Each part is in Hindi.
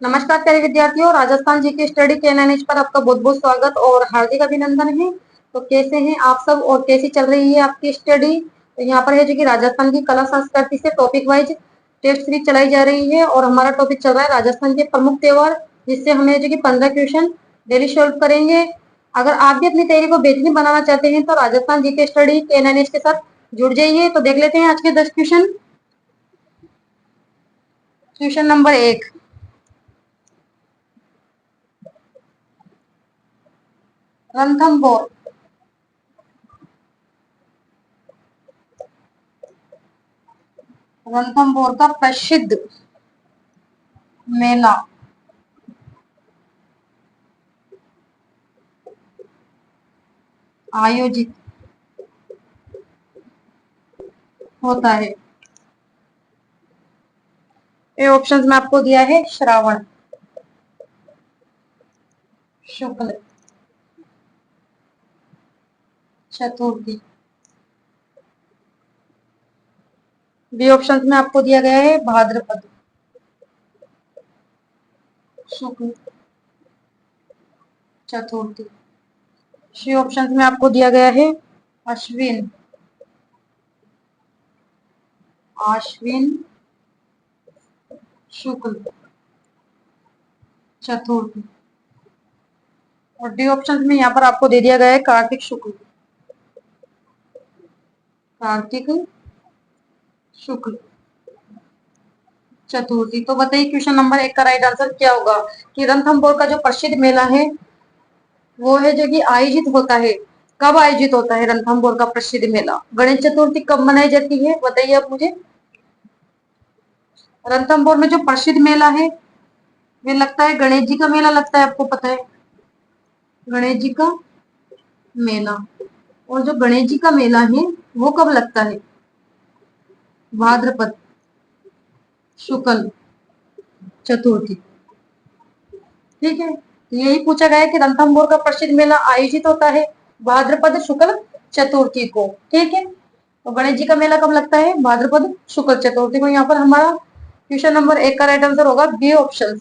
नमस्कार प्यारे विद्यार्थियों, राजस्थान जी के स्टडी के एनएनएच पर आपका बहुत बहुत स्वागत और हार्दिक अभिनंदन है। तो कैसे हैं आप सब और कैसी चल रही है आपकी स्टडी। तो यहाँ पर है जो कि राजस्थान की कला संस्कृति से टॉपिक वाइज टेस्ट सीरीज चलाई जा रही है और हमारा टॉपिक चल रहा है राजस्थान के प्रमुख त्योहार, जिससे हमें जो कि 15 क्वेश्चन डेली सॉल्व करेंगे। अगर आप भी अपनी तैयारी को बेहतरीन बनाना चाहते हैं तो राजस्थान जी के स्टडी के एनएनएच के साथ जुड़ जाइए। तो देख लेते हैं आज के 10 question. Question number 1, Ranthambore. Ranthambore का प्रसिद्ध मेला आयोजित होता है। ये ऑप्शंस में आपको दिया है श्रावण शुक्ल चतुर्थी। बी ऑप्शंस में आपको दिया गया है भाद्रपद शुक्ल चतुर्थी। सी ऑप्शंस में आपको दिया गया है अश्विन आश्विन शुक्ल चतुर्थी। और डी ऑप्शन में यहाँ पर आपको दे दिया गया है कार्तिक शुक्ल शुक्ल चतुर्थी। तो बताइए क्वेश्चन नंबर 1 का राइट आंसर क्या होगा कि रणथंभौर का जो प्रसिद्ध मेला है वो है जो कि आयोजित होता है। कब आयोजित होता है रणथंभौर का प्रसिद्ध मेला? गणेश चतुर्थी कब मनाई जाती है बताइए आप मुझे। रणथंभौर में जो प्रसिद्ध मेला है वे लगता है गणेश जी का मेला लगता है, आपको पता है गणेश जी का मेला। और जो गणेश जी का मेला है वो कब लगता है? भाद्रपद शुक्ल चतुर्थी। ठीक है, तो यही पूछा गया है कि रणथंभौर का प्रसिद्ध मेला आयोजित होता है भाद्रपद शुक्ल चतुर्थी को। ठीक है, तो गणेश जी का मेला कब लगता है? भाद्रपद शुक्ल चतुर्थी को। यहाँ पर हमारा क्वेश्चन नंबर 1 का राइट आंसर होगा बी ऑप्शन।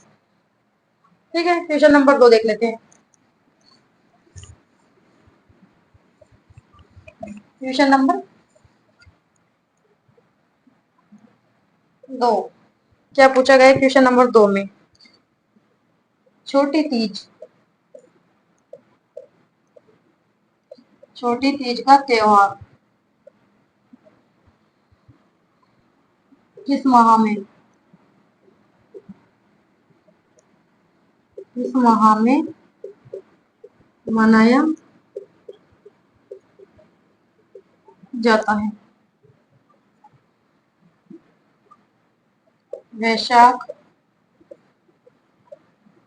ठीक है, क्वेश्चन नंबर 2 देख लेते हैं। क्वेश्चन नंबर 2 क्या पूछा गया है क्वेश्चन नंबर 2 में? छोटी तीज का त्योहार किस माह में मनाया जाता है? वैशाख।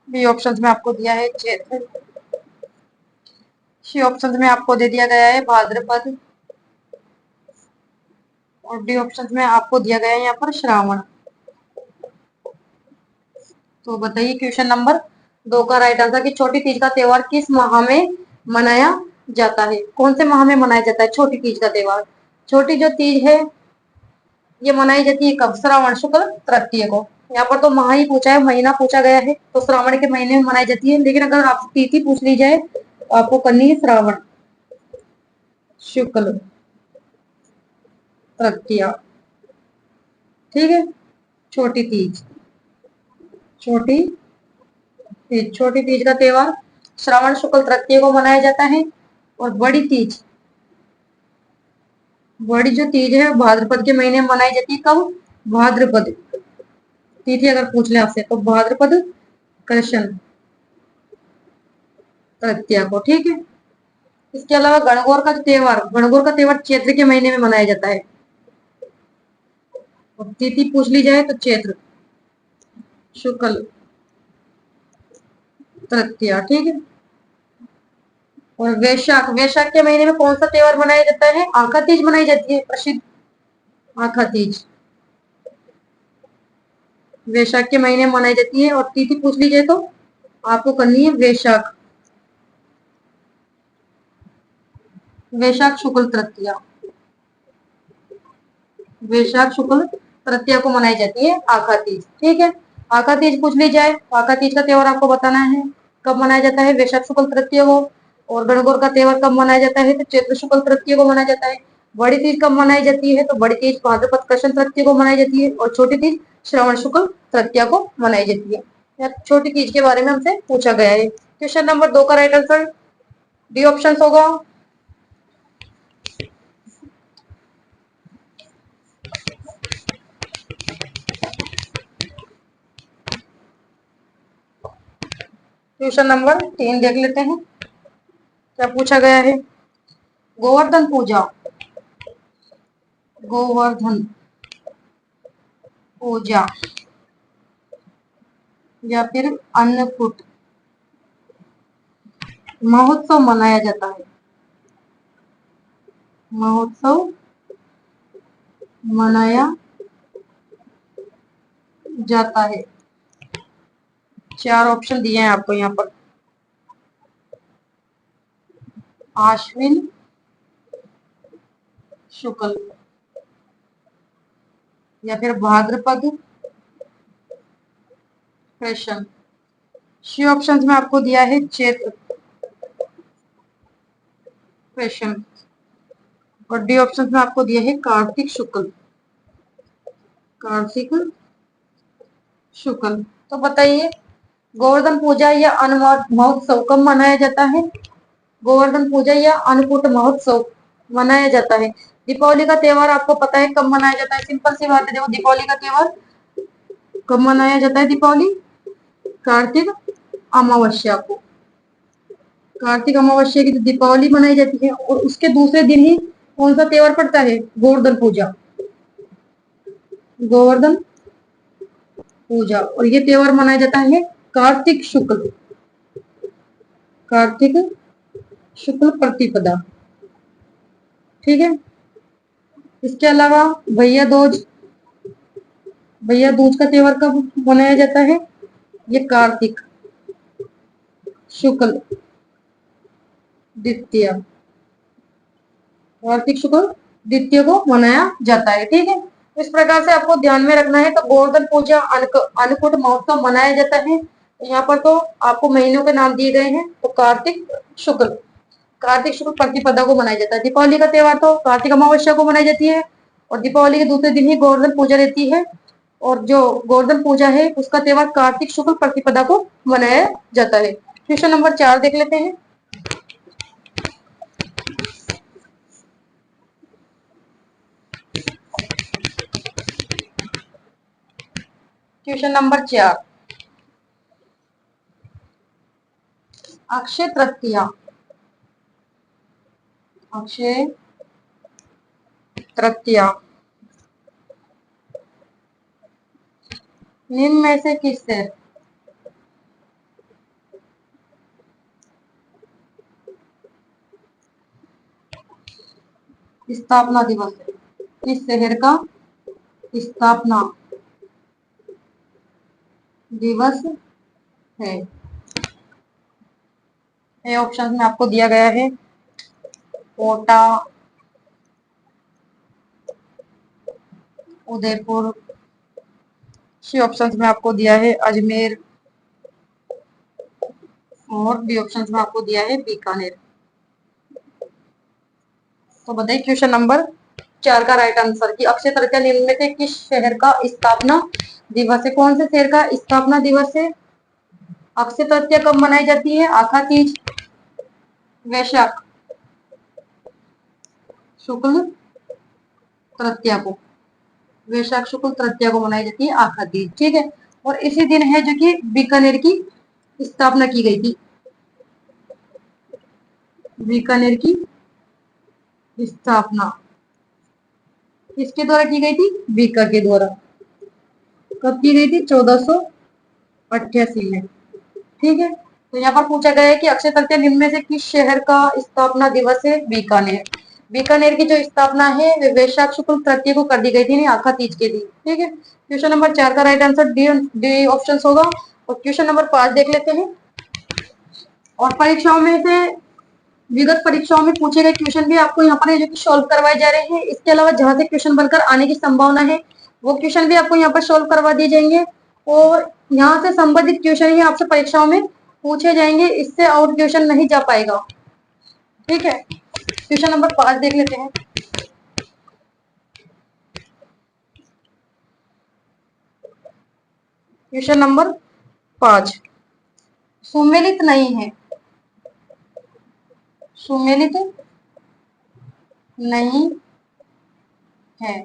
बी ऑप्शन में आपको दिया है चैत्र। सी ऑप्शन में आपको दे दिया गया है भाद्रपद। और डी ऑप्शन में आपको दिया गया है यहाँ पर श्रावण। तो बताइए क्वेश्चन नंबर 2 का राइट आंसर कि छोटी तीज का त्योहार किस माह में मनाया जाता है? कौन से माह में मनाया जाता है छोटी तीज का त्योहार? छोटी जो तीज है ये मनाई जाती है कब? श्रावण शुक्ल तृतीय को। यहाँ पर तो माह ही पूछा है, महीना पूछा गया है, तो श्रावण के महीने में मनाई जाती है। लेकिन अगर आप तिथि पूछ ली जाए तो आपको करनी है श्रावण शुक्ल तृतीया। ठीक है, छोटी तीज छोटी तीज का त्योहार श्रावण शुक्ल तृतीय को मनाया जाता है। और बड़ी जो तीज है भाद्रपद के महीने में मनाई जाती है। कब? भाद्रपद। तिथि अगर पूछ ले आपसे तो भाद्रपद कृष्ण तृतीया को। ठीक है, इसके अलावा गणगौर का त्योहार चैत्र के महीने में मनाया जाता है। और तिथि पूछ ली जाए तो चैत्र शुक्ल तृतीया। ठीक है, और वैशाख के महीने में कौन सा त्योहार मनाया जाता है? आखा तीज मनाई जाती है, प्रसिद्ध आखा तीज वैशाख के महीने में मनाई जाती है। और तिथि पूछ ली जाए तो आपको करनी है वैशाख शुक्ल तृतीया। वैशाख शुक्ल तृतीया को मनाई जाती है आखा तीज। ठीक है, आका तीज पूछ ली जाए, आका तीज का त्योहार आपको बताना है कब मनाया जाता है, वैशाख शुक्ल तृतीय को। और गणगौर का त्योहार कब मनाया जाता है, तो चैत्र शुक्ल तृतीय को मनाया जाता है। बड़ी तीज कब मनाई जाती है, तो बड़ी तीज भाद्रपद कृष्ण तृतीय को मनाई जाती है, और छोटी तीज श्रवण शुक्ल तृतीया को मनाई जाती है। छोटी तीज के बारे में हमसे पूछा गया है। क्वेश्चन नंबर 2 का राइट आंसर डी ऑप्शन होगा। क्वेश्चन नंबर 3 देख लेते हैं क्या पूछा गया है। गोवर्धन पूजा, गोवर्धन पूजा या फिर अन्नकूट महोत्सव मनाया जाता है, महोत्सव मनाया जाता है। 4 ऑप्शन दिए हैं आपको यहाँ पर। आश्विन शुक्ल या फिर भाद्रपद कृष्ण। सी ऑप्शन में आपको दिया है चैत्र कृष्ण, और डी ऑप्शन में आपको दिया है कार्तिक शुक्ल, कार्तिक शुक्ल। तो बताइए गोवर्धन पूजा या अन्न महोत्सव कब मनाया जाता है। गोवर्धन पूजा या अन्नकूट महोत्सव मनाया जाता है। दीपावली का त्योहार आपको पता है कब मनाया जाता है, सिंपल सी बात है। देखो दीपावली का त्योहार कब मनाया जाता है, दीपावली कार्तिक अमावस्या को, कार्तिक अमावस्या की तो दीपावली मनाई जाती है, और उसके दूसरे दिन ही कौन सा त्योहार पड़ता है, गोवर्धन पूजा, गोवर्धन पूजा। और ये त्योहार मनाया जाता है कार्तिक शुक्ल, कार्तिक शुक्ल प्रतिपदा, ठीक है। इसके अलावा भैया दूज, भैया दूज का त्योहार कब मनाया जाता है, ये कार्तिक शुक्ल द्वितीय, कार्तिक शुक्ल द्वितीय को मनाया जाता है, ठीक है। इस प्रकार से आपको ध्यान में रखना है। तो गोवर्धन पूजा अन्नकूट महोत्सव मनाया जाता है। यहाँ पर तो आपको महीनों के नाम दिए गए हैं। तो कार्तिक शुक्ल प्रतिपदा को मनाया जाता है। दीपावली का त्योहार तो कार्तिक अमावस्या को मनाई जाती है, और दीपावली के दूसरे दिन ही गोवर्धन पूजा रहती है। और जो गोवर्धन पूजा है उसका त्योहार कार्तिक शुक्ल प्रतिपदा को मनाया जाता है। क्वेश्चन नंबर 4 देख लेते हैं। क्वेश्चन नंबर 4, अक्षय तृतीया, अक्षय तृतीया निम्न में से किससे स्थापना दिवस है, किस शहर का स्थापना दिवस है। ये ऑप्शन में आपको दिया गया है कोटा, उदयपुर। सी ऑप्शन में आपको दिया है अजमेर, और बी ऑप्शन में आपको दिया है बीकानेर। तो बताइए क्वेश्चन नंबर 4 का राइट आंसर कि अक्षय तृतीया निम्न में से किस शहर का स्थापना दिवस है, कौन से शहर का स्थापना दिवस है। अक्षय तृतीया कब मनाई जाती है, आखा तीज, वैशाख शुक्ल तृतीया को, वैशाख शुक्ल तृतीया को मनाई जाती है आखा तीज, ठीक है। और इसी दिन है जो कि बीकानेर की स्थापना की गई थी, बीकानेर की स्थापना किसके द्वारा की गई थी, बीका के द्वारा। कब की गई थी, 1488 में, ठीक है। तो यहाँ पर पूछा गया है कि अक्षय तृतीया निम्न में से किस शहर का स्थापना दिवस है, बीकानेर। बीकानेर की जो स्थापना है वे वैशाख शुक्ल तृतीया को कर दी गई थी, आखा तीज के दिन, ठीक है। क्वेश्चन नंबर 4 का राइट आंसर डी ऑप्शन होगा। और क्वेश्चन नंबर 5 देख लेते हैं। और परीक्षाओं में से विगत परीक्षाओं में पूछे गए क्वेश्चन भी आपको यहाँ पर जो कि सॉल्व करवाए जा रहे हैं। इसके अलावा जहां से क्वेश्चन बनकर आने की संभावना है वो क्वेश्चन भी आपको यहाँ पर सॉल्व करवा दिए जाएंगे। और यहाँ से संबंधित क्वेश्चन ही आपसे परीक्षाओं में पूछे जाएंगे, इससे और क्वेश्चन नहीं जा पाएगा। ठीक है, क्वेश्चन नंबर 5 देख लेते हैं। क्वेश्चन नंबर 5 सुमेलित नहीं है, सुमेलित नहीं है।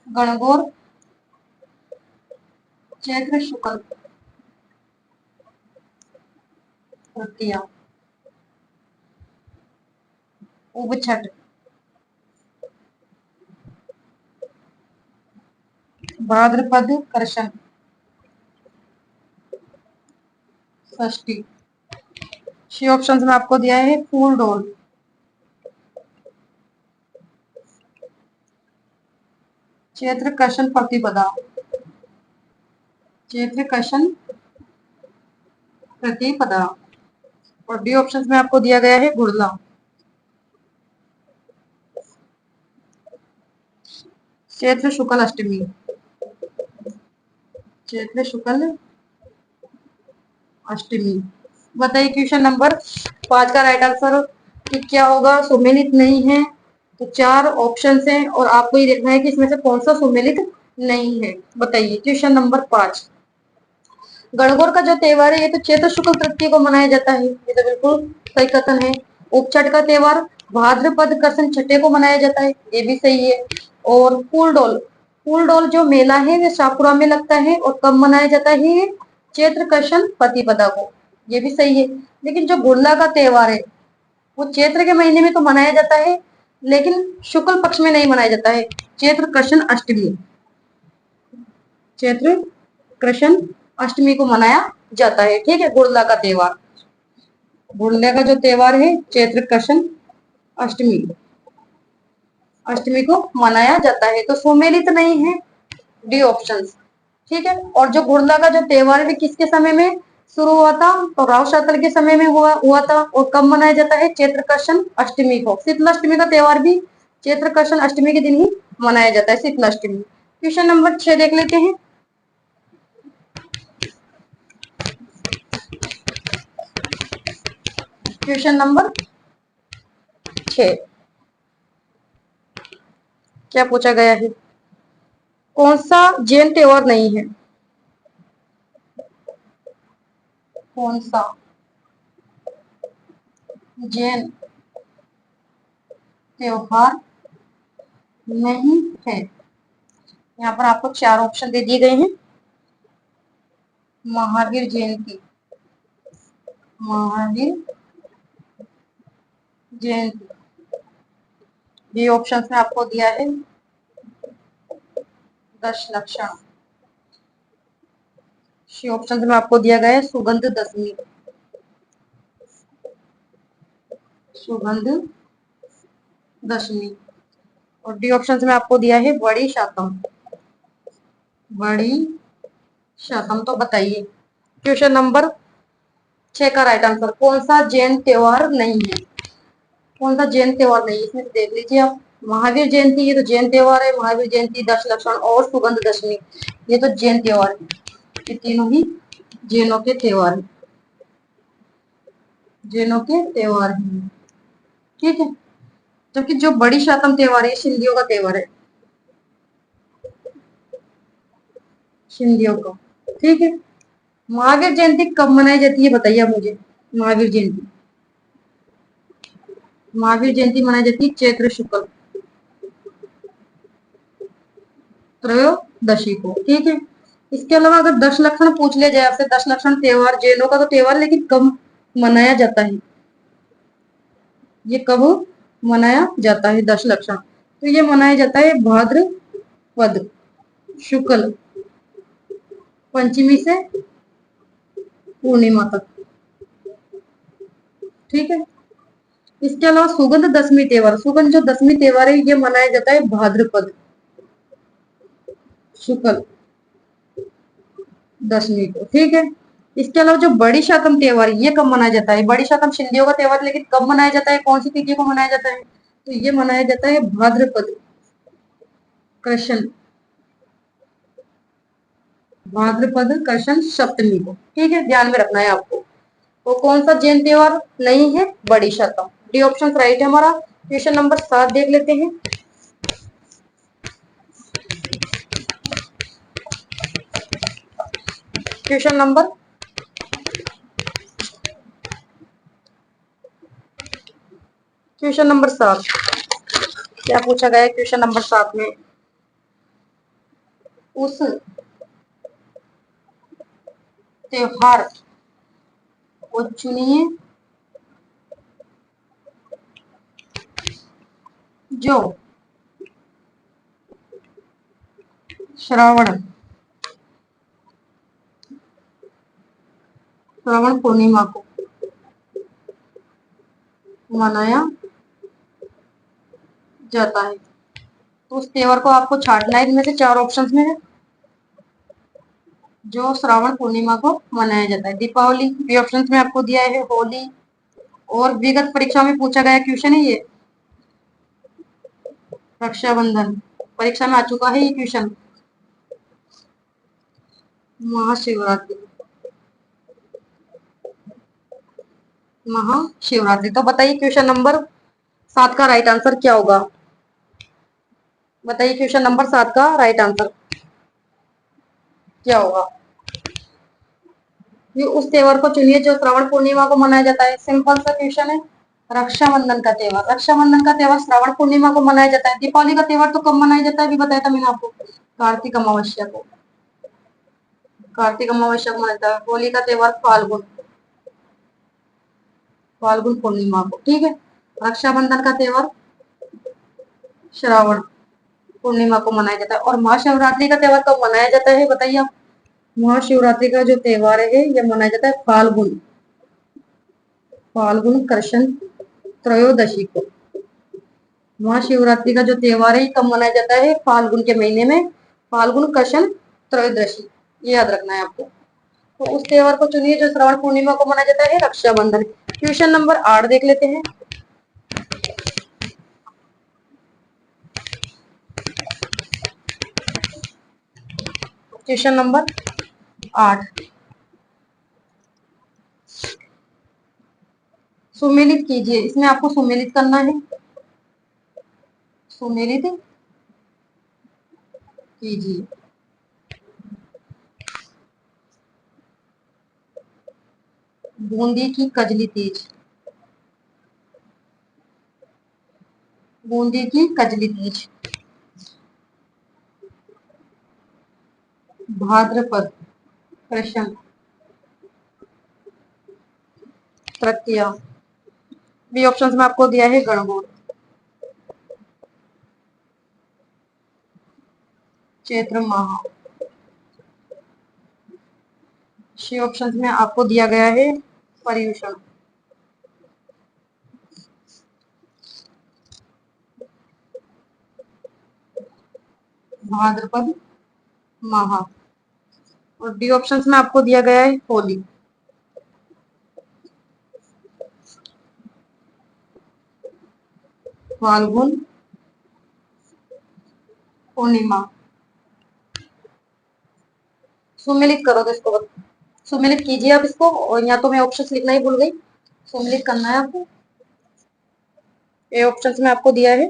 गणगौर, चैत्र शुक्ल तृतीया, उबछठ, भाद्रपद कृष्ण षष्ठी। सी ऑप्शन में आपको दिया है फूल डोल, चैत्र कृष्ण प्रतिपदा, चैत्र कृष्ण प्रतिपदा। और डी ऑप्शन में आपको दिया गया है गुड़ला, चैत्र शुक्ल अष्टमी, चैत्र शुक्ल अष्टमी। बताइए क्वेश्चन नंबर 5 का राइट आंसर कि क्या होगा। सुमेलित नहीं है, तो 4 ऑप्शन हैं और आपको ये देखना है कि इसमें से कौन सा सुमेलित नहीं है। बताइए क्वेश्चन नंबर 5। गणगौर का जो त्योहार है ये तो चैत्र शुक्ल तृतीया को मनाया जाता है, ये तो बिल्कुल सही कथन है। उपछठ का त्योहार भाद्रपद कृष्ण छठे को मनाया जाता है, ये भी सही है। और फूल डोल जो मेला है वो शाहपुरा में लगता है और कब मनाया जाता है, चैत्र कृष्ण प्रतिपदा को, ये भी सही है। लेकिन जो गुड़ला का त्योहार है वो चैत्र के महीने में तो मनाया जाता है, लेकिन शुक्ल पक्ष में नहीं मनाया जाता है, चैत्र कृष्ण अष्टमी, चैत्र कृष्ण अष्टमी को मनाया जाता है। ठीक है, गुड़ला का त्योहार, गुड़ले का जो त्योहार है चैत्र कृष्ण अष्टमी, अष्टमी को मनाया जाता है, तो सुमेलित नहीं है, डी ऑप्शन। ठीक है, और जो गुड़ला का जो त्योहार है किसके समय में शुरू हुआ था, तो राव शातल के समय में हुआ था। और कब मनाया जाता है, चैत्र कृष्ण अष्टमी को। शीतला अष्टमी का त्योहार भी चैत्र कृष्ण अष्टमी के दिन ही मनाया जाता है, शीतला अष्टमी। क्वेश्चन नंबर 6 देख लेते हैं। क्वेश्चन नंबर 6 क्या पूछा गया है, कौन सा जैन त्योहार नहीं है, कौन सा जैन त्योहार नहीं है। यहाँ पर आपको 4 ऑप्शन दे दिए गए हैं। महावीर जयंती, महावीर जयंती, ये ऑप्शन में आपको दिया है दशलक्षण, सी ऑप्शन में आपको दिया गया है सुगंध दशमी, सुगंध दशमी। और डी ऑप्शन में आपको दिया है बड़ी शातम, बड़ी शातम। तो बताइए क्वेश्चन नंबर 6 का राइट आंसर कौन सा जैन त्योहार नहीं है, कौन सा जैन त्योहार नहीं है, इसमें से देख लीजिए आप। महावीर जयंती ये तो जैन त्योहार है, महावीर जयंती, दशलक्षण और सुगंध दशमी ये तो जैन त्योहार है, ये तीनों ही जैनों के त्योहार है, जैनों के त्योहार है। ठीक है, जबकि जो बड़ी शातम त्योहार है सिंधियों का त्योहार है, सिंधियों का। ठीक है, महावीर जयंती कब मनाई जाती है बताइए मुझे। महावीर जयंती, महावीर जयंती मनाई जाती है चैत्र शुक्ल त्रयोदशी को। ठीक है, इसके अलावा अगर 10 लक्षण पूछ ले जाए आपसे, 10 लक्षण त्योहार जैनों का तो त्योहार, लेकिन कब मनाया जाता है, ये कब मनाया जाता है 10 लक्षण, तो ये मनाया जाता है भाद्रपद शुक्ल पंचमी से पूर्णिमा तक। ठीक है, इसके अलावा सुगंध दशमी त्योहार, सुगंध जो दशमी त्योहार है ये मनाया जाता है भाद्रपद शुक्ल दशमी को। ठीक है, इसके अलावा जो बड़ी शाकम त्योहार ये कब मनाया जाता है, बड़ी शाकम सिंधियों का त्योहार, लेकिन कब मनाया जाता है, कौन सी तिथि को मनाया जाता है, तो ये मनाया जाता है भाद्रपद कृष्ण, भाद्रपद कृष्ण सप्तमी को, ठीक है, ध्यान में रखना है आपको। तो कौन सा जैन त्योहार नहीं है? बड़ी शतम। डी ऑप्शन राइट है हमारा। क्वेश्चन नंबर 7 देख लेते हैं। क्वेश्चन नंबर क्वेश्चन नंबर 7 क्या पूछा गया है? क्वेश्चन नंबर 7 में उस त्योहार को चुनिए जो श्रावण श्रावण पूर्णिमा को मनाया जाता है। तो उस त्योहार को आपको छांटना है। इनमें से 4 ऑप्शंस में है जो श्रावण पूर्णिमा को मनाया जाता है। दीपावली, बी ऑप्शंस में आपको दिया है होली, और विगत परीक्षा में पूछा गया क्वेश्चन है ये रक्षाबंधन। परीक्षा में आ चुका है ये क्वेश्चन। महाशिवरात्रि, महाशिवरात्रि। तो बताइए क्वेश्चन नंबर 7 का राइट आंसर क्या होगा? बताइए क्वेश्चन नंबर 7 का राइट आंसर क्या होगा? ये उस त्योहार को चुनिए जो श्रावण पूर्णिमा को मनाया जाता है। सिंपल सा क्वेश्चन है। रक्षाबंधन का त्योहार, रक्षाबंधन का त्योहार श्रावण पूर्णिमा को मनाया जाता है। दीपावली का त्योहार तो कब मनाया जाता है अभी बताया था मैंने आपको, कार्तिक अमावस्या को। कार्तिक अमावस्या को मनाता है। होली का त्योहार फाल्गुन, फाल्गुन पूर्णिमा को, ठीक है। रक्षाबंधन का त्योहार श्रावण पूर्णिमा को मनाया जाता है। और महाशिवरात्रि का त्योहार कब मनाया जाता है बताइए आप? महाशिवरात्रि का जो त्योहार है यह मनाया जाता है फाल्गुन, फाल्गुन कृष्ण त्रयोदशी को। महाशिवरात्रि का जो त्योहार है कब मनाया जाता है? फाल्गुन के महीने में, फाल्गुन कृष्ण त्रयोदशी। ये याद रखना है आपको। तो उस त्योहार को चुनिए जो श्रावण पूर्णिमा को मनाया जाता है रक्षाबंधन। क्वेश्चन नंबर 8 देख लेते हैं। क्वेश्चन नंबर 8 सुमेलित कीजिए। इसमें आपको सुमेलित करना है। सुमेलित कीजिए। बूंदी की कजली तेज, बूंदी की कजली तेज। भाद्रपद कृष्ण तृतीया। बी ऑप्शंस में आपको दिया है गणगौर, चैत्र माह। सी ऑप्शंस में आपको दिया गया है पर्यूषण। भाद्रपद माह। और डी ऑप्शंस में आपको दिया गया है होली। फाल्गुन पूर्णिमा। सुमेलित करो तो इसको, सुमेलित कीजिए आप इसको। और या तो मैं ऑप्शंस लिखना ही भूल गई, सुमेलित करना है आपको। ए ऑप्शंस में आपको दिया है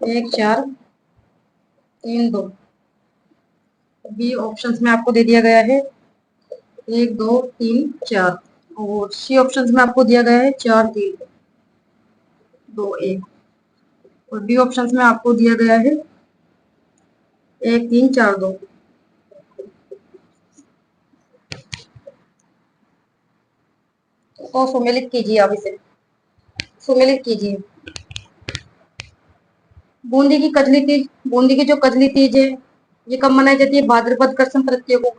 1 4 3 2। बी ऑप्शंस में आपको दे दिया गया है 1 2 3 4। और सी ऑप्शंस में आपको दिया गया है 4 3 2 1। और डी ऑप्शंस में आपको दिया गया है 1 3 4 2। तो सुमेलित कीजिए आप इसे, सुमेलित कीजिए। बूंदी की कजली तीज, बूंदी की जो कजली तीज है ये कब मनाई जाती है? भाद्रपद कृष्ण तृतीया को,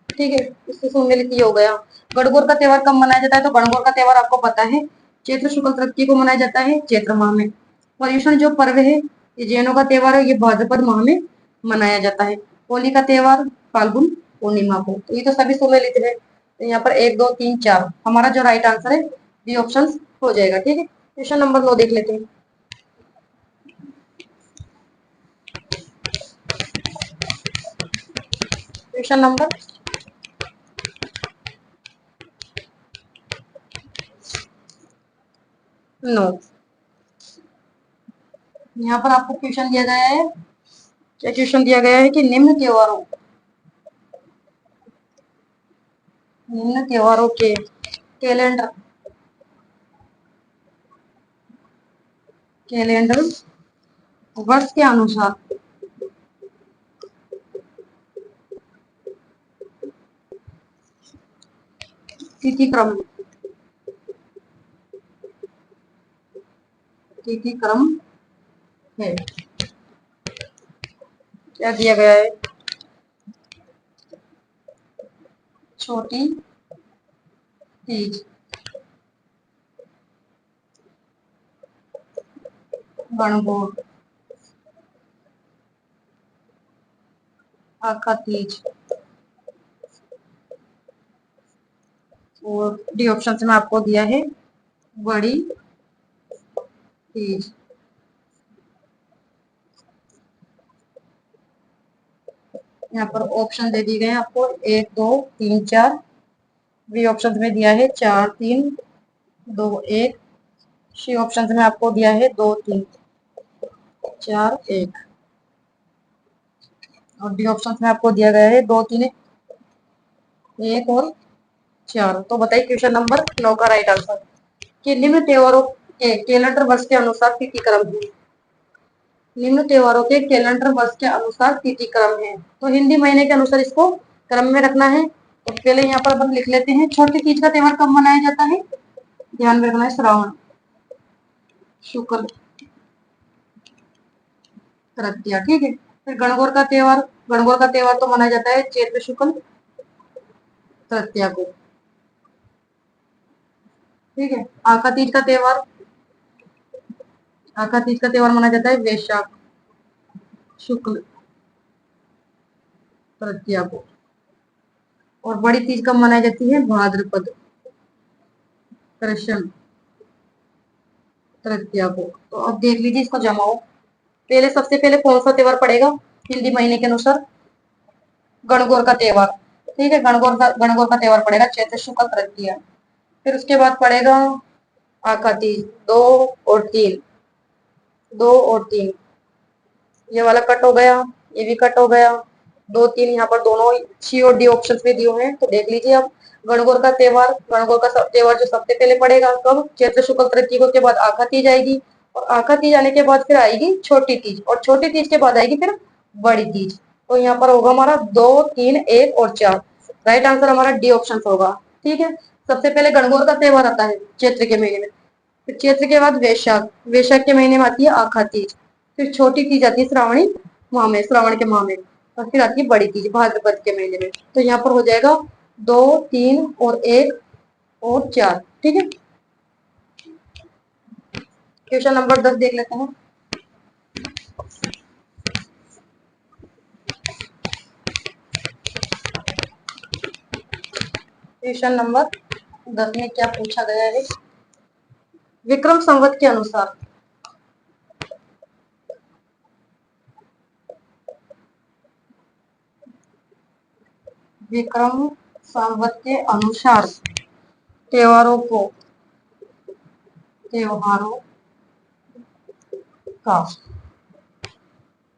ठीक है। इससे सुमेलित ये हो गया। गणगौर का त्योहार कब मनाया जाता है? तो गणगौर का त्योहार आपको पता है चैत्र शुक्ल तृतीया को मनाया जाता है, चैत्र माह में। पर्युषण जो पर्व है ये जैनों का त्योहार है, ये भाद्रपद माह में मनाया जाता है। होली का त्योहार फाल्गुन पूर्णिमा को। तो ये तो सभी सुमेलित है। तो यहाँ पर 1 2 3 4 हमारा जो राइट आंसर है बी ऑप्शन हो जाएगा, ठीक है। क्वेश्चन नंबर 9 देख लेते हैं। Question number 9। यहाँ पर आपको क्वेश्चन दिया गया है, क्या क्वेश्चन दिया गया है कि निम्न त्योहारों के कैलेंडर कैलेंडर वर्ष के अनुसार तिथि क्रम है। क्या दिया गया है? छोटी तीज, गणगौर, आखा तीज और डी ऑप्शन में आपको दिया है बड़ी तीज। यहाँ पर ऑप्शन दे दिए गए हैं आपको 1 2 3 4। बी ऑप्शन में दिया है 4 3 2 1। सी ऑप्शन में आपको दिया है 2 3 4 1 और डी ऑप्शन में आपको दिया गया है 2 3 1 और 4। तो बताइए क्वेश्चन नंबर 9 का राइट आंसर कि निम्न त्योहारों के कैलेंडर वर्ष के अनुसार तिथि क्रम है। निम्न त्योहारों के कैलेंडर वर्ष के अनुसार तिथि क्रम है, तो हिंदी महीने के अनुसार इसको क्रम में रखना है। तो पहले यहाँ पर अपन लिख लेते हैं छोटी तीज का त्योहार कब मनाया जाता है, ध्यान रखना है श्रावण शुक्ल तृतीया, ठीक है। फिर गणगौर का त्योहार तो मनाया जाता है चैत्र शुक्ल तृतीया को, ठीक है। आका तीज का त्योहार मनाया जाता है वैशाख शुक्ल तृतीया को। और बड़ी तीज कब मनाई जाती है, भाद्रपद कृष्ण तृतीया को। तो अब देख लीजिए इसको जमाओ। पहले सबसे पहले कौन सा त्योहार पड़ेगा हिंदी महीने के अनुसार, गणगौर का त्योहार, ठीक है। गणगौर का त्योहार पड़ेगा चैत्र शुक्ल तृतीया। फिर उसके बाद पड़ेगा आका तीज 2 और 3, 2 और 3, ये वाला कट हो गया, ये भी कट हो गया। 2 3 यहाँ पर दोनों सी और डी ऑप्शन में दिए हुए हैं। तो देख लीजिए अब गणगौर का त्योहार जो सबसे पहले पड़ेगा कब, चैत्र शुक्ल तृतीया के बाद आखा तीज आएगी और आखा तीज आने के बाद फिर आएगी छोटी तीज और छोटी तीज के बाद आएगी फिर बड़ी तीज। तो यहाँ पर होगा हमारा 2 3 1 और 4। राइट आंसर हमारा डी ऑप्शन होगा, ठीक है। सबसे पहले गणगौर का त्योहार आता है चैत्र के महीने में, फिर चैत्र के बाद वैशाख के महीने में आती है आखा तीज, फिर छोटी तीज आती है श्रावण के माह में और फिर आती है बड़ी तीज भाद्रपद के महीने में। तो यहाँ पर हो जाएगा 2 3 और 1 और 4, ठीक है। क्वेश्चन नंबर 10 देख लेते हैं। क्वेश्चन नंबर 10 में क्या पूछा गया है, विक्रम संवत के अनुसार विक्रम संवत के अनुसार त्योहारों का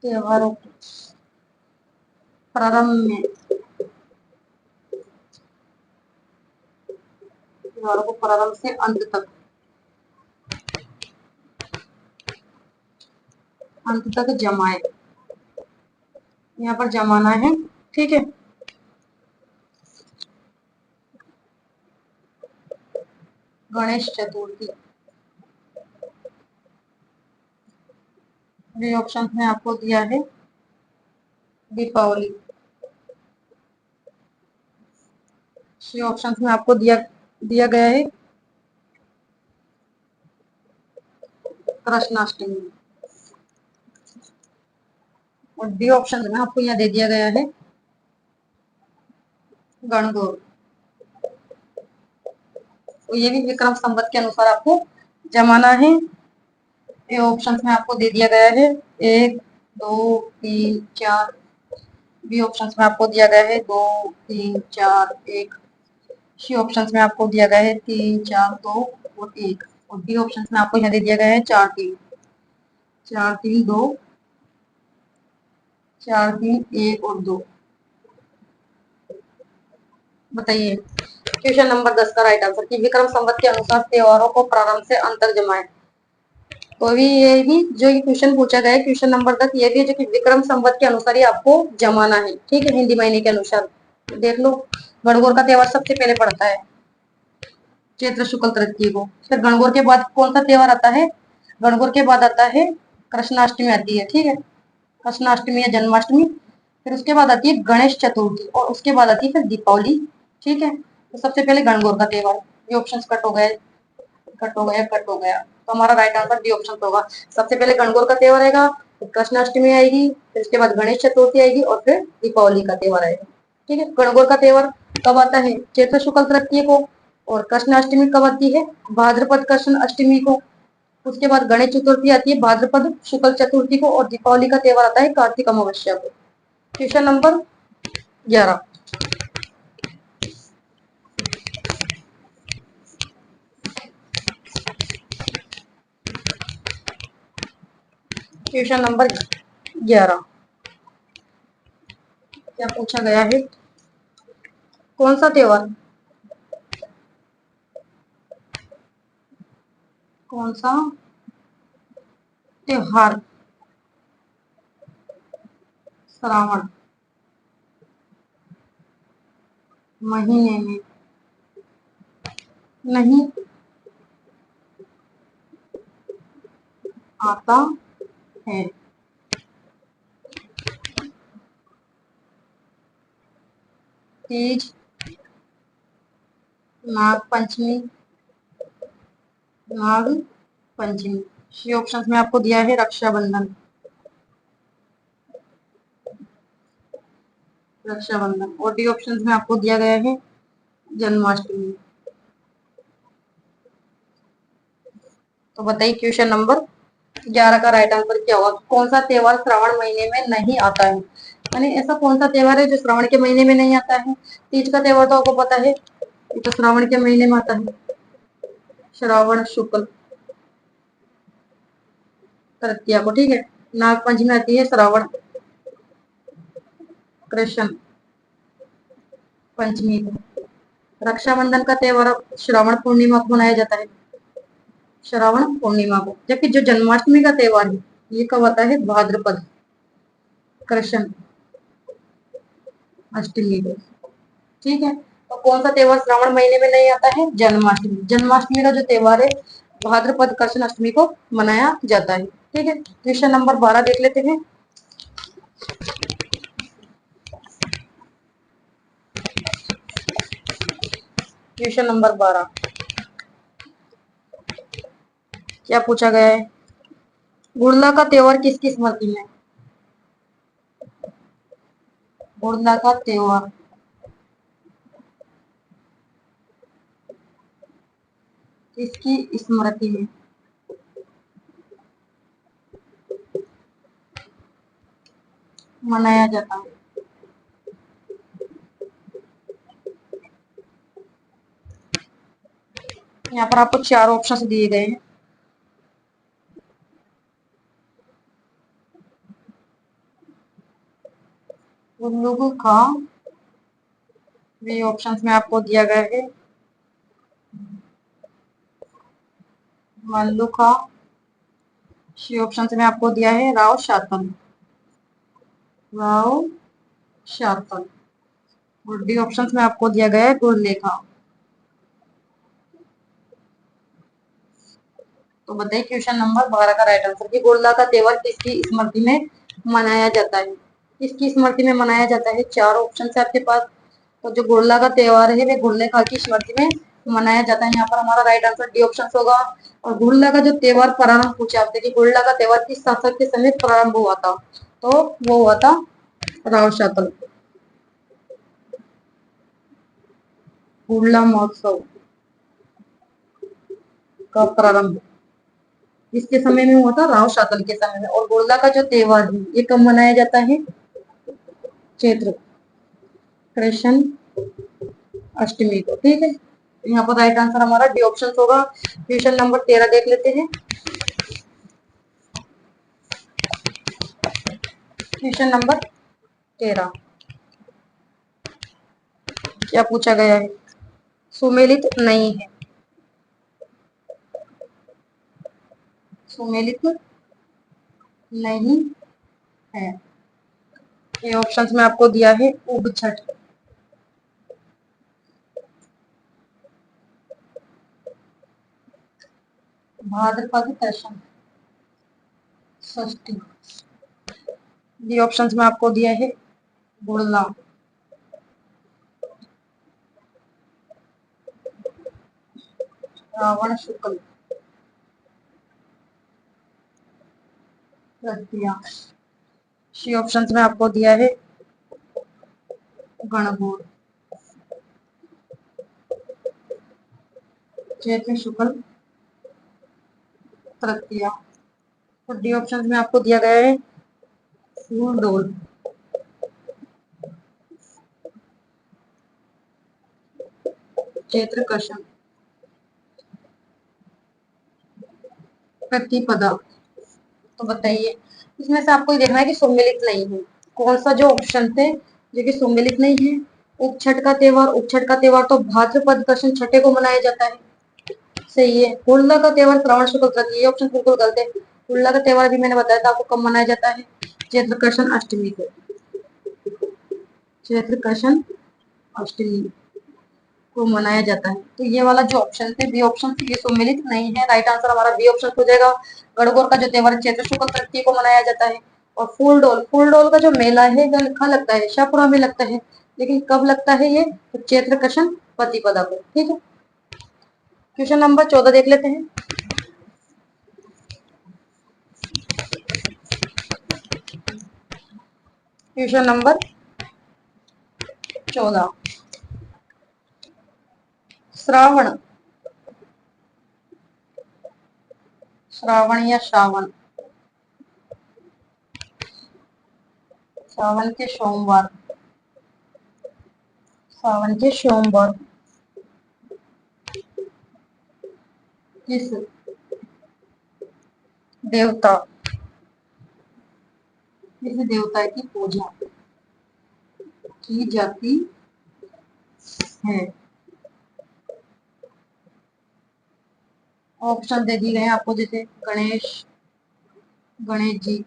त्योहारों के प्रारंभ में त्योहारों को प्रारंभ से अंत तक जमाए, यहाँ पर जमाना है, ठीक है। गणेश चतुर्थी, ये ऑप्शन में आपको दिया है दीपावली, ये ऑप्शन में आपको दिया गया है कृष्णाष्टमी और डी ऑप्शन में आपको यहाँ दे दिया गया है गणगौर। तो ये भी विक्रम संवत के अनुसार आपको जमाना है। ये ऑप्शन में आपको दे दिया गया है 1 2 3 4 बी ऑप्शन में आपको दिया गया है 2 3 4 1। सी ऑप्शन में आपको दिया गया है 3 4 2 और 1। और डी ऑप्शन में आपको यहाँ दे दिया गया है 4 3 4 3 2 4 3 1 और 2। बताइए क्वेश्चन नंबर 10 का राइट आंसर कि विक्रम संवत के अनुसार त्योहारों को प्रारंभ से अंत तक जमाए। तो अभी ये भी जो ये क्वेश्चन पूछा गया है क्वेश्चन नंबर 10 ये भी है जो कि विक्रम संवत के अनुसार ही आपको जमाना है। ठीक है, हिंदी महीने के अनुसार देख लो। गणगौर का त्योहार सबसे पहले पड़ता है चैत्र शुक्ल तृतीय को। फिर गणगौर के बाद कौन सा त्योहार आता है? गणगौर के बाद आता है कृष्णाष्टमी आती है। ठीक है, कृष्णाष्टमी या जन्माष्टमी। फिर उसके बाद आती है गणेश चतुर्थी और उसके बाद आती है फिर दीपावली। ठीक है, तो सबसे पहले गणगौर का त्योहार। ये ऑप्शन कट हो गए, कट हो गया, कट हो गया। तो हमारा राइट आंसर डी ऑप्शन होगा। सबसे पहले गणगौर का त्योहार आएगा, फिर कृष्णाष्टमी आएगी, फिर उसके बाद गणेश चतुर्थी आएगी और फिर दीपावली का त्योहार आएगा। ठीक है, गणगौर का त्योहार कब आता है? चैत्र शुक्ल तृतीय को। और कृष्णाष्टमी कब आती है? भाद्रपद कृष्ण अष्टमी को। उसके बाद गणेश चतुर्थी आती है भाद्रपद शुक्ल चतुर्थी को और दीपावली का त्योहार आता है कार्तिक अमावस्या को। Question number 11। क्वेश्चन नंबर 11 क्या पूछा गया है? कौन सा त्योहार, कौन सा त्योहार श्रावण महीने में नहीं आता है? तीज, नाग पंचमी, नाग पंचमी। सी ऑप्शन में आपको दिया है रक्षाबंधन, रक्षाबंधन। और डी ऑप्शन में आपको दिया गया है जन्माष्टमी। तो बताइए क्वेश्चन नंबर 11 का राइट आंसर क्या होगा? कौन सा त्योहार श्रावण महीने में नहीं आता है? यानी ऐसा कौन सा त्योहार है जो श्रावण के महीने में नहीं आता है? तीज का त्योहार तो आपको पता है, ये तो श्रावण के महीने में आता है, श्रावण शुक्ल तृतीया को। ठीक है, नाग पंचमी आती है श्रावण कृष्ण पंचमी को। रक्षाबंधन का त्योहार श्रावण पूर्णिमा को मनाया जाता है, श्रावण पूर्णिमा को। जबकि जो जन्माष्टमी का त्योहार है ये कब आता है? भाद्रपद कृष्ण अष्टमी को। ठीक है, तो कौन सा त्योहार श्रावण महीने में नहीं आता है? जन्माष्टमी। जन्माष्टमी का जो त्योहार है भाद्रपद कृष्ण अष्टमी को मनाया जाता है। ठीक है, क्वेश्चन नंबर 12 देख लेते हैं। क्वेश्चन नंबर 12 क्या पूछा गया है? गुड़ला का त्योहार किसकी स्मृति में? गुड़ला का त्योहार किसकी स्मृति में मनाया जाता है? यहाँ पर आपको 4 ऑप्शन दिए गए हैं। उल्लू का बी ऑप्शन में आपको दिया गया है मल्लू का। सी ऑप्शन में आपको दिया है राव शातन, राव शातन। और डी ऑप्शन में आपको दिया गया है गुड़लेखा। तो बताइए क्वेश्चन नंबर 12 का राइट आंसर कि गुड़ला का त्योहार किसकी स्मृति में मनाया जाता है? किसकी स्मृति में मनाया जाता है? 4 ऑप्शन है आपके पास। तो जो गुड़ला का त्योहार है वे गुड़लेखा की स्मृति में मनाया जाता है। यहाँ पर हमारा राइट आंसर डी ऑप्शन होगा। और गुड़ला का जो त्योहार प्रारंभ पूछा आपसे कि गुड़ला का त्योहार किस शासक के समय प्रारंभ हुआ था, तो वो हुआ था राव शातल। गुड़ला महोत्सव का प्रारंभ किसके समय में हुआ था? राव शातल के समय में। और गुड़ला का जो त्योहार है ये कब मनाया जाता है? चैत्र कृष्ण अष्टमी को। ठीक है, यहाँ पर राइट आंसर हमारा डी ऑप्शन होगा। क्वेश्चन नंबर 13 देख लेते हैं। क्वेश्चन नंबर 13 क्या पूछा गया है? सुमेलित नहीं है, सुमेलित नहीं है। ये ऑप्शंस में आपको दिया है उबछठ, भाद्रपद कृष्ण षष्ठी। ये ऑप्शंस में आपको दिया है गुड़ला, रावण शुक्ल, तृतीया। सी ऑप्शंस में आपको दिया है गणगौर, चैत्र शुक्ल तृतीया। तो डी ऑप्शन में आपको दिया गया है फूल डोल, चैत्र कृष्ण प्रतिपदा। तो बताइए इसमें से आपको ये देखना है कि सम्मिलित नहीं है। कौन सा जो ऑप्शन थे जो कि सम्मिलित नहीं है? उपछठ का त्योहार, उपछठ का त्योहार तो भाद्रपद कृष्ण छठे को मनाया जाता है, सही है। हुड़ला का त्योहार श्रावण शुक्ल तृतीया, ये ऑप्शन बिल्कुल गलत है। हुड़ला का त्योहार भी मैंने बताया था आपको कब मनाया जाता है, चैत्र कृष्ण अष्टमी को, चैत्र कृष्ण अष्टमी को मनाया जाता है। तो ये वाला जो ऑप्शन थे बी ऑप्शन ये सम्मिलित नहीं है, राइट आंसर हमारा बी ऑप्शन हो जाएगा। गणगौर का जो त्योहार चैत्र शुक्ल तृतीया को मनाया जाता है। और फूल डोल का जो मेला है जो लिखा लगता है शाहपुरा में लगता है, लेकिन कब लगता है ये? तो चैत्र कृष्ण प्रतिपदा को। ठीक है, क्वेश्चन नंबर 14 देख लेते हैं। क्वेश्चन नंबर 14, श्रावण, श्रावण या श्रावण, सावन के सोमवार, सावन के सोमवार किस देवता, किस देवता की पूजा की जाती है? ऑप्शन दे दिए गए हैं आपको, जैसे गणेश, गणेश जी।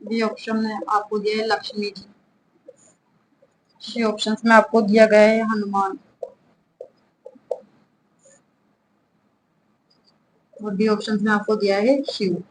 बी ऑप्शन में आपको दिया है लक्ष्मी जी। सी ऑप्शन में आपको दिया गया है हनुमान। और डी ऑप्शन में आपको दिया है शिव।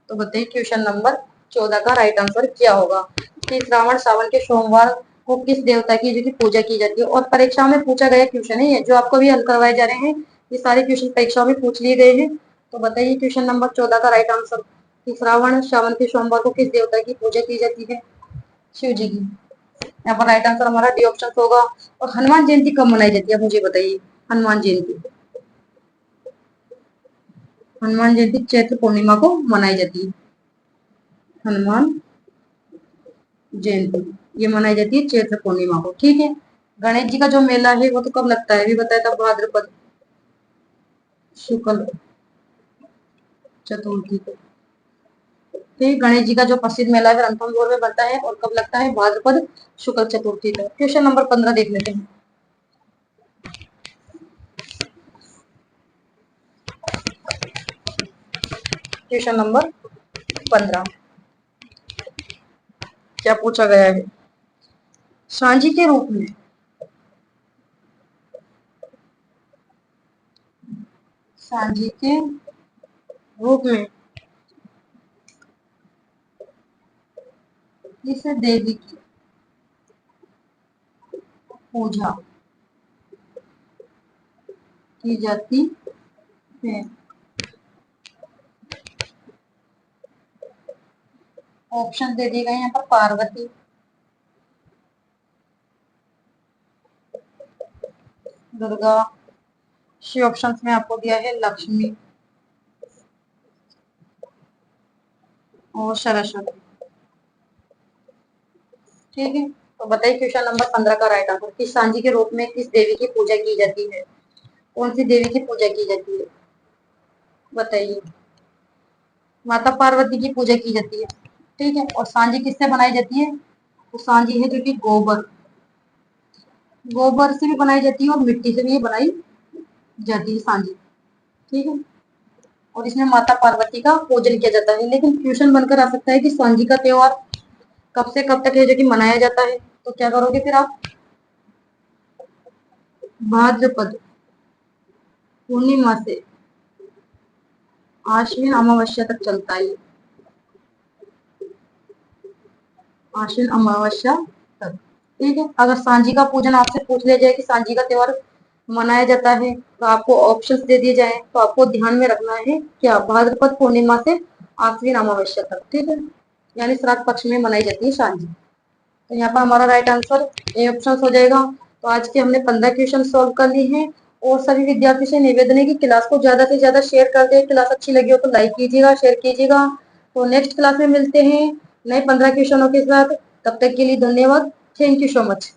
तो बताइए क्वेश्चन नंबर 14 का राइट आंसर क्या होगा कि श्रावण सावन के सोमवार को किस देवता की जो की पूजा की जाती है? और परीक्षा में पूछा गया क्वेश्चन है ये, जो आपको भी हल करवाए जा रहे हैं, ये सारे क्वेश्चन परीक्षा में पूछ लिए गए हैं। तो बताइए क्वेश्चन नंबर 14 का राइट आंसर कि श्रावण सावन के सोमवार को किस देवता की पूजा की जाती है? शिव जी की। यहाँ पर राइट आंसर हमारा डी ऑप्शन होगा। और हनुमान जयंती कब मनाई जाती है मुझे बताइए? हनुमान जयंती, हनुमान जयंती चैत्र पूर्णिमा को मनाई जाती है। हनुमान जयंती ये मनाई जाती है चैत्र पूर्णिमा को। ठीक है, गणेश जी का जो मेला है वो तो कब लगता है भी बताया था, भाद्रपद शुक्ल चतुर्थी को। ठीक, गणेश जी का जो प्रसिद्ध मेला है रणथंभौर में बनता है और कब लगता है? भाद्रपद शुक्ल चतुर्थी को। क्वेश्चन नंबर 15 देख लेते हैं। क्वेश्चन नंबर 15 क्या पूछा गया है? सांझी के रूप में, सांझी के रूप में किस देवी की पूजा की जाती है? ऑप्शन दे दिए गए यहाँ पर पार्वती, दुर्गा। सी ऑप्शन में आपको दिया है लक्ष्मी और सरस्वती। ठीक है, तो बताइए क्वेश्चन नंबर 15 का राइट आंसर। किस सांझी के रूप में किस देवी की पूजा की जाती है? कौन सी देवी की पूजा की जाती है बताइए? माता पार्वती की पूजा की जाती है। ठीक है, और सांझी किससे बनाई जाती है? तो सांझी है जो कि गोबर से भी बनाई जाती है और मिट्टी से भी ये बनाई जाती है सांझी। ठीक है, और इसमें माता पार्वती का पूजन किया जाता है। लेकिन क्वेश्चन बनकर आ सकता है कि सांझी का त्योहार कब से कब तक है जो कि मनाया जाता है? तो क्या करोगे फिर आप? भाद्रपद पूर्णिमा से आश्विन अमावस्या तक चलता है। आश्विन अमावस्या तक। ठीक है, अगर सांझी का पूजन आपसे पूछ लिया जाए कि सांझी का त्योहार मनाया जाता है तो आपको ऑप्शंस दे दिए जाए तो आपको ध्यान में रखना है क्या? भाद्रपद पूर्णिमा से आश्विन अमावस्या तक। ठीक है, यानी श्राद्ध पक्ष में मनाई जाती है सांझी। तो यहाँ पर हमारा राइट आंसर ए ऑप्शन हो जाएगा। तो आज के हमने 15 क्वेश्चन सॉल्व कर लिए हैं। और सभी विद्यार्थी से निवेदन है कि क्लास को ज्यादा से ज्यादा शेयर कर दे। क्लास अच्छी लगी हो तो लाइक कीजिएगा, शेयर कीजिएगा। तो नेक्स्ट क्लास में मिलते हैं नए 15 क्वेश्चनों के साथ। तब तक के लिए धन्यवाद। Thank you so much.